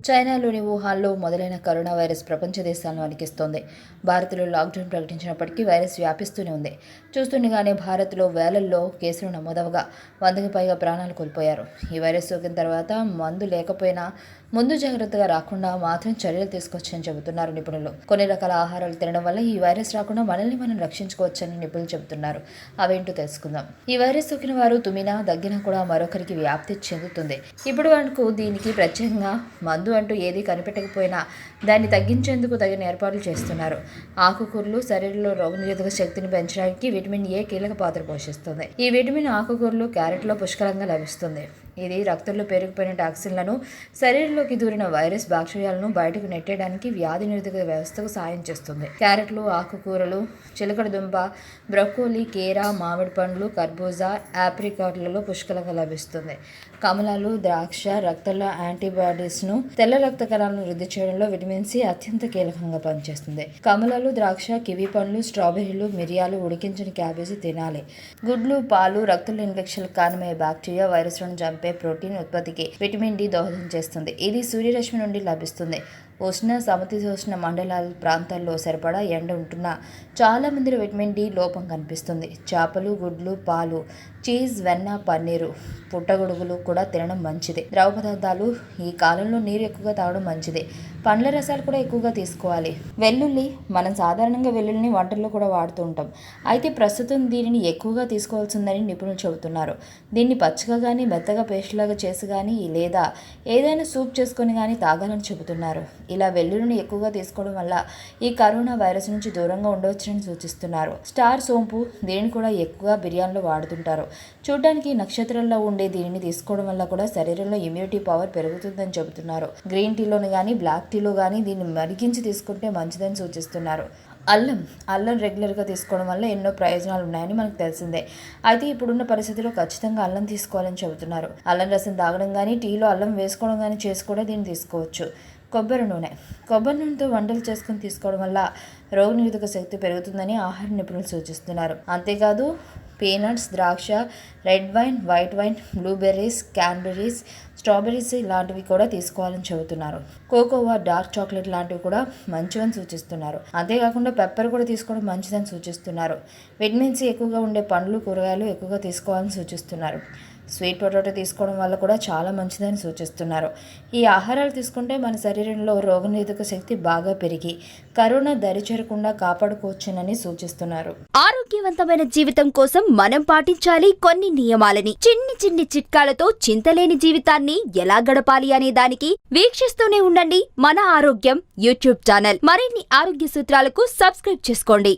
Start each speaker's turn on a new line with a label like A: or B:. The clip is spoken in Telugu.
A: చైనాలోని వుహాన్లో మొదలైన కరోనా వైరస్ ప్రపంచ దేశాలను వణికిస్తోంది. భారత్లో లాక్డౌన్ ప్రకటించినప్పటికీ వైరస్ వ్యాపిస్తూనే ఉంది. చూస్తుండగానే భారత్లో వేలల్లో కేసులు నమోదవగా 100కి పైగా ప్రాణాలు కోల్పోయారు. ఈ వైరస్ సోకిన తర్వాత మందు లేకపోయినా ముందు జాగ్రత్తగా రాకుండా మాత్రం చర్యలు తీసుకొచ్చని చెబుతున్నారు నిపుణులు. కొన్ని రకాల ఆహారాలు తినడం వల్ల ఈ వైరస్ రాకుండా మనల్ని మనం రక్షించుకోవచ్చని నిపుణులు చెబుతున్నారు. అవేంటో తెలుసుకుందాం. ఈ వైరస్ సోకిన వారు తుమ్మినా దగ్గినా కూడా మరొకరికి వ్యాప్తి చెందుతుంది. ఇప్పుడు వరకు దీనికి ప్రత్యేకంగా మందు అంటూ ఏదీ కనిపెట్టకపోయినా దాన్ని తగ్గించేందుకు తగిన ఏర్పాట్లు చేస్తున్నారు. ఆకుకూరలు శరీరంలో రోగనిరోధక శక్తిని పెంచడానికి విటమిన్ ఏ కీలక పాత్ర పోషిస్తుంది. ఈ విటమిన్ ఆకుకూరలు, క్యారెట్లో పుష్కలంగా లభిస్తుంది. ఇది రక్తంలో పెరిగిపోయిన టాక్సిన్లను, శరీరంలోకి దూరిన వైరస్ బ్యాక్టీరియాలను బయటకు నెట్టేయడానికి వ్యాధి నిరోధక వ్యవస్థకు సాయం చేస్తుంది. క్యారెట్లు, ఆకుకూరలు, చిలకడ దుంప, బ్రొక్కోలి, కీర, మామిడి పండ్లు, కర్బూజా, ఆప్రికాట్లలో పుష్కలంగా లభిస్తుంది. కమలాలు, ద్రాక్ష రక్తంలో యాంటీబాడీస్ను, తెల్ల రక్త కణాలను వృద్ధి చేయడంలో విటమిన్ సి అత్యంత కీలకంగా పనిచేస్తుంది. కమలాలు, ద్రాక్ష, కివి పండ్లు, స్ట్రాబెర్రీలు, మిరియాలు, ఉడికించిన క్యాబేజీ తినాలి. గుడ్లు, పాలు రక్తంలో ఇన్ఫెక్షన్లకు కారణమయ్యే బ్యాక్టీరియా, వైరస్లను చంపే ప్రోటీన్ ఉత్పత్తికి విటమిన్ డి దోహదం చేస్తుంది. ఇది సూర్యరశ్మి నుండి లభిస్తుంది. ఉష్ణ సమశీతోష్ణ మండలాల ప్రాంతాల్లో సరిపడా ఎండ ఉంటున్నా చాలా మందిలో విటమిన్ డి లోపం కనిపిస్తుంది. చేపలు, గుడ్లు, పాలు, చీజ్, వెన్న, పన్నీరు, పుట్టగొడుగులు కూడా తినడం మంచిది. ద్రవ పదార్థాలు ఈ కాలంలో నీరు ఎక్కువగా తాగడం మంచిది. పండ్ల రసాలు కూడా ఎక్కువగా తీసుకోవాలి. వెల్లుల్లి, మనం సాధారణంగా వెల్లుల్లిని వంటల్లో కూడా వాడుతూ ఉంటాం. అయితే ప్రస్తుతం దీనిని ఎక్కువగా తీసుకోవాల్సిందని నిపుణులు చెబుతున్నారు. దీన్ని పచ్చిగా కానీ మెత్తగా పేస్ట్లాగా చేసి కానీ లేదా ఏదైనా సూప్ చేసుకొని కానీ తాగాలని చెబుతున్నారు. ఇలా వెల్లుల్లిని ఎక్కువగా తీసుకోవడం వల్ల ఈ కరోనా వైరస్ నుంచి దూరంగా ఉండవచ్చని సూచిస్తున్నారు. స్టార్ సోంపు, దీనిని కూడా ఎక్కువగా బిర్యానీలో వాడుతుంటారు. చూడడానికి నక్షత్రంలో ఉండే దీనిని తీసుకోవడం వల్ల కూడా శరీరంలో ఇమ్యూనిటీ పవర్ పెరుగుతుందని చెబుతున్నారు. గ్రీన్ టీలోని కానీ బ్లాక్ టీలో కానీ దీన్ని మరిగించి తీసుకుంటే మంచిదని సూచిస్తున్నారు. అల్లం రెగ్యులర్గా తీసుకోవడం వల్ల ఎన్నో ప్రయోజనాలు ఉన్నాయని మనకు తెలిసిందే. అయితే ఇప్పుడున్న పరిస్థితిలో ఖచ్చితంగా అల్లం తీసుకోవాలని చెబుతున్నారు. అల్లం రసం తాగడం కానీ, టీలో అల్లం వేసుకోవడం కానీ చేసి కూడా దీన్ని తీసుకోవచ్చు. కొబ్బరి నూనెతో వంటలు చేసుకుని తీసుకోవడం వల్ల రోగనిరోధక శక్తి పెరుగుతుందని ఆహార నిపుణులు సూచిస్తున్నారు. అంతేకాదు పీనట్స్, ద్రాక్ష, red wine, white wine, blueberries, cranberries, strawberries ఇలాంటివి కూడా తీసుకోవాలని చెబుతున్నారు. కోకోవా, డార్క్ చాక్లెట్ లాంటివి కూడా మంచివని సూచిస్తున్నారు. అంతేకాకుండా పెప్పర్ కూడా తీసుకోవడం మంచిదని సూచిస్తున్నారు. విటమిన్ సి ఎక్కువగా ఉండే పండ్లు, కూరగాయలు ఎక్కువగా తీసుకోవాలని సూచిస్తున్నారు. స్వీట్ పొటాటో తీసుకోవడం వల్ల కూడా చాలా మంచిదని సూచిస్తున్నారు. ఈ ఆహారాలు తీసుకుంటే మన శరీరంలో రోగనిరోధక శక్తి బాగా పెరిగి కరోనా దరిచేరకుండా కాపాడుకోవచ్చునని సూచిస్తున్నారు.
B: ఆరోగ్యవంతమైన జీవితం కోసం మనం పాటించాలి కొన్ని నియమాలని. చిన్ని చిట్కాలతో చింతలేని జీవితాన్ని ఎలా గడపాలి అనే దానికి వీక్షిస్తూనే ఉండండి మన ఆరోగ్యం యూట్యూబ్ ఛానల్. మరిన్ని ఆరోగ్య సూత్రాలకు సబ్స్క్రైబ్ చేసుకోండి.